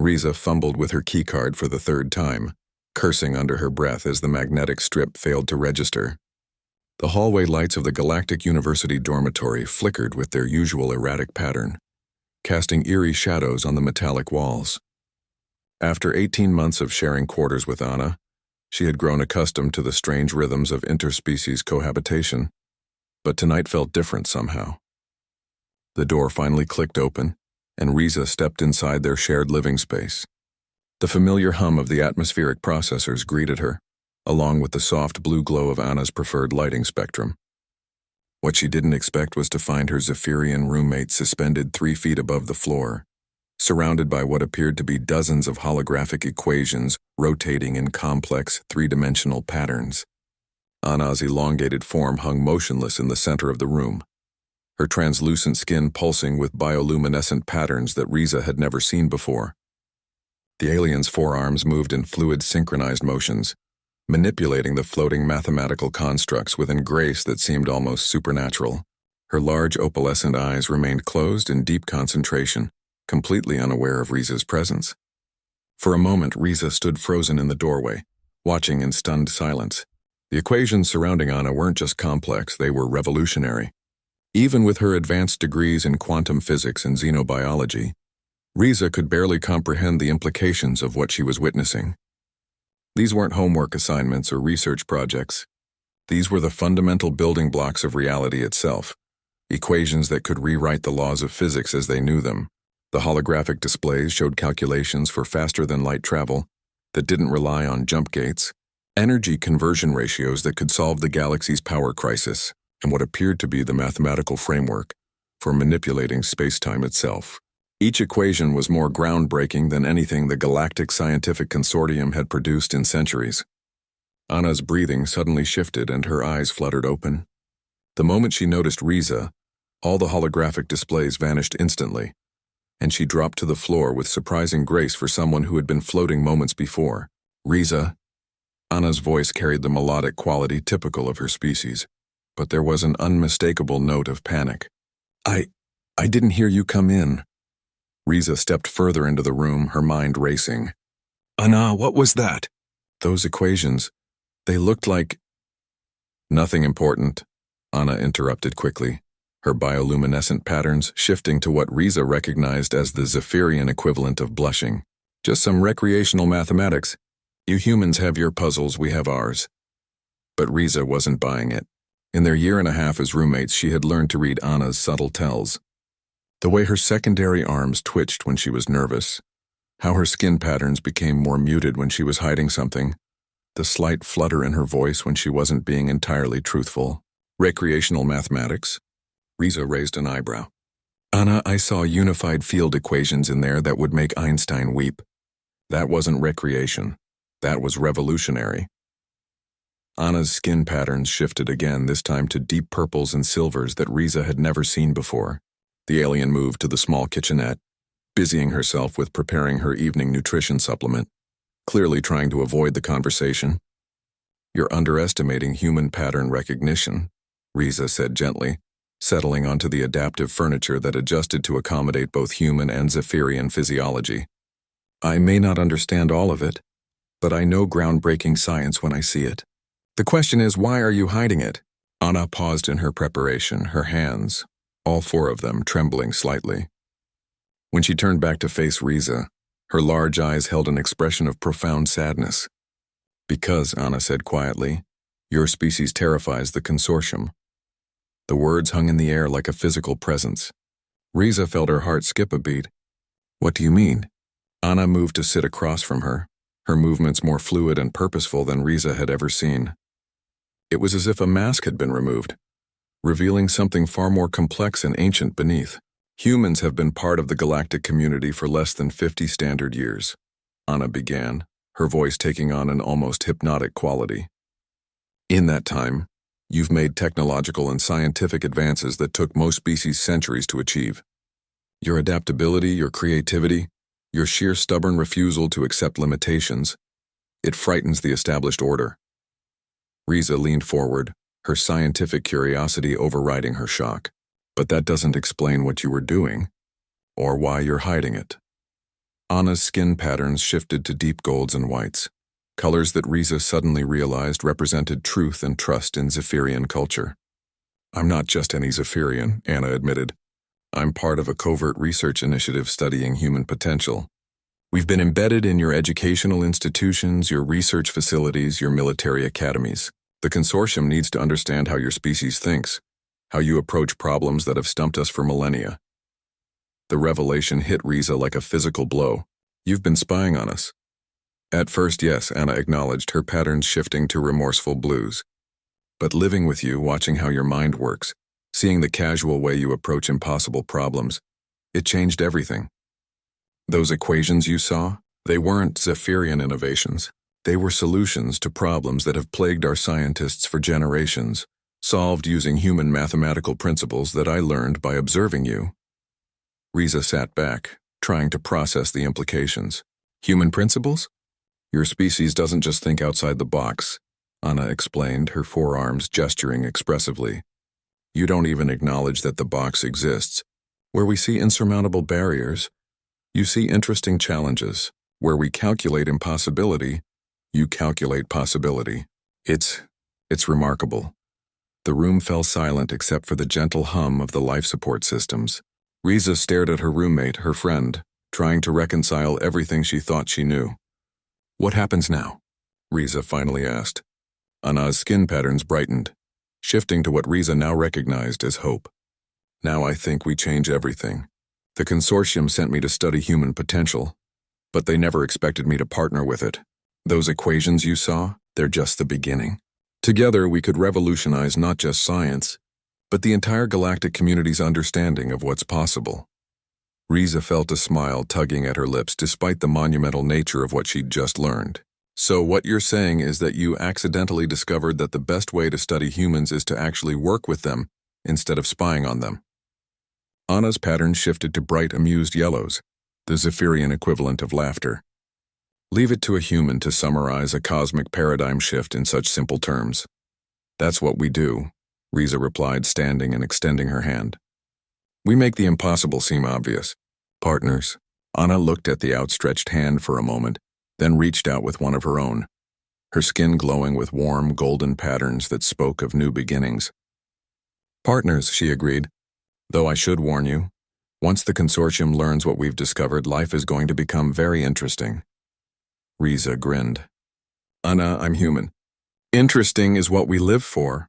Riza fumbled with her keycard for the third time, cursing under her breath as the magnetic strip failed to register. The hallway lights of the Galactic University dormitory flickered with their usual erratic pattern, casting eerie shadows on the metallic walls. After 18 months of sharing quarters with Anna, she had grown accustomed to the strange rhythms of interspecies cohabitation, but tonight felt different somehow. The door finally clicked open, and Riza stepped inside their shared living space. The familiar hum of the atmospheric processors greeted her, along with the soft blue glow of Anna's preferred lighting spectrum. What she didn't expect was to find her Zephyrian roommate suspended 3 feet above the floor, surrounded by what appeared to be dozens of holographic equations rotating in complex, three-dimensional patterns. Anna's elongated form hung motionless in the center of the room, her translucent skin pulsing with bioluminescent patterns that Riza had never seen before. The alien's forearms moved in fluid synchronized motions, manipulating the floating mathematical constructs with a grace that seemed almost supernatural. Her large opalescent eyes remained closed in deep concentration, completely unaware of Riza's presence. For a moment, Riza stood frozen in the doorway, watching in stunned silence. The equations surrounding Anna weren't just complex, they were revolutionary. Even with her advanced degrees in quantum physics and xenobiology, Riza could barely comprehend the implications of what she was witnessing. These weren't homework assignments or research projects. These were the fundamental building blocks of reality itself, equations that could rewrite the laws of physics as they knew them. The holographic displays showed calculations for faster-than-light travel that didn't rely on jump gates, energy conversion ratios that could solve the galaxy's power crisis, and what appeared to be the mathematical framework for manipulating space-time itself. Each equation was more groundbreaking than anything the Galactic Scientific Consortium had produced in centuries. Anna's breathing suddenly shifted and her eyes fluttered open. The moment she noticed Riza, all the holographic displays vanished instantly, and she dropped to the floor with surprising grace for someone who had been floating moments before. Riza. Anna's voice carried the melodic quality typical of her species, but there was an unmistakable note of panic. I didn't hear you come in. Riza stepped further into the room, her mind racing. Anna, what was that? Those equations, they looked like... Nothing important, Anna interrupted quickly, her bioluminescent patterns shifting to what Riza recognized as the Zephyrian equivalent of blushing. Just some recreational mathematics. You humans have your puzzles, we have ours. But Riza wasn't buying it. In their 1.5 years as roommates, she had learned to read Anna's subtle tells. The way her secondary arms twitched when she was nervous, how her skin patterns became more muted when she was hiding something, the slight flutter in her voice when she wasn't being entirely truthful. Recreational mathematics? Riza raised an eyebrow. Anna, I saw unified field equations in there that would make Einstein weep. That wasn't recreation. That was revolutionary. Anna's skin patterns shifted again, this time to deep purples and silvers that Riza had never seen before. The alien moved to the small kitchenette, busying herself with preparing her evening nutrition supplement, clearly trying to avoid the conversation. You're underestimating human pattern recognition, Riza said gently, settling onto the adaptive furniture that adjusted to accommodate both human and Zephyrian physiology. I may not understand all of it, but I know groundbreaking science when I see it. The question is, why are you hiding it? Anna paused in her preparation, her hands, all 4 of them, trembling slightly. When she turned back to face Riza, her large eyes held an expression of profound sadness. Because, Anna said quietly, your species terrifies the consortium. The words hung in the air like a physical presence. Riza felt her heart skip a beat. What do you mean? Anna moved to sit across from her, her movements more fluid and purposeful than Riza had ever seen. It was as if a mask had been removed, revealing something far more complex and ancient beneath. Humans have been part of the galactic community for less than 50 standard years, Anna began, her voice taking on an almost hypnotic quality. In that time, you've made technological and scientific advances that took most species centuries to achieve. Your adaptability, your creativity, your sheer stubborn refusal to accept limitations, it frightens the established order. Riza leaned forward, her scientific curiosity overriding her shock. But that doesn't explain what you were doing, or why you're hiding it. Anna's skin patterns shifted to deep golds and whites, colors that Riza suddenly realized represented truth and trust in Zephyrian culture. I'm not just any Zephyrian, Anna admitted. I'm part of a covert research initiative studying human potential. We've been embedded in your educational institutions, your research facilities, your military academies. The consortium needs to understand how your species thinks, how you approach problems that have stumped us for millennia. The revelation hit Riza like a physical blow. You've been spying on us. At first, yes, Anna acknowledged, her patterns shifting to remorseful blues. But living with you, watching how your mind works, seeing the casual way you approach impossible problems, it changed everything. Those equations you saw, they weren't Zephyrian innovations. They were solutions to problems that have plagued our scientists for generations, solved using human mathematical principles that I learned by observing you. Riza sat back, trying to process the implications. Human principles? Your species doesn't just think outside the box, Anna explained, her forearms gesturing expressively. You don't even acknowledge that the box exists. Where we see insurmountable barriers, you see interesting challenges. Where we calculate impossibility, you calculate possibility. It's remarkable. The room fell silent except for the gentle hum of the life support systems. Riza stared at her roommate, her friend, trying to reconcile everything she thought she knew. What happens now? Riza finally asked. Anna's skin patterns brightened, shifting to what Riza now recognized as hope. Now I think we change everything. The consortium sent me to study human potential, but they never expected me to partner with it. Those equations you saw, they're just the beginning. Together we could revolutionize not just science, but the entire galactic community's understanding of what's possible. Riza felt a smile tugging at her lips despite the monumental nature of what she'd just learned. So what you're saying is that you accidentally discovered that the best way to study humans is to actually work with them instead of spying on them. Anna's pattern shifted to bright, amused yellows, the Zephyrian equivalent of laughter. Leave it to a human to summarize a cosmic paradigm shift in such simple terms. That's what we do, Riza replied, standing and extending her hand. We make the impossible seem obvious. Partners. Anna looked at the outstretched hand for a moment, then reached out with one of her own, her skin glowing with warm, golden patterns that spoke of new beginnings. Partners, she agreed. Though I should warn you, once the consortium learns what we've discovered, life is going to become very interesting. Riza grinned. Anna, I'm human. Interesting is what we live for.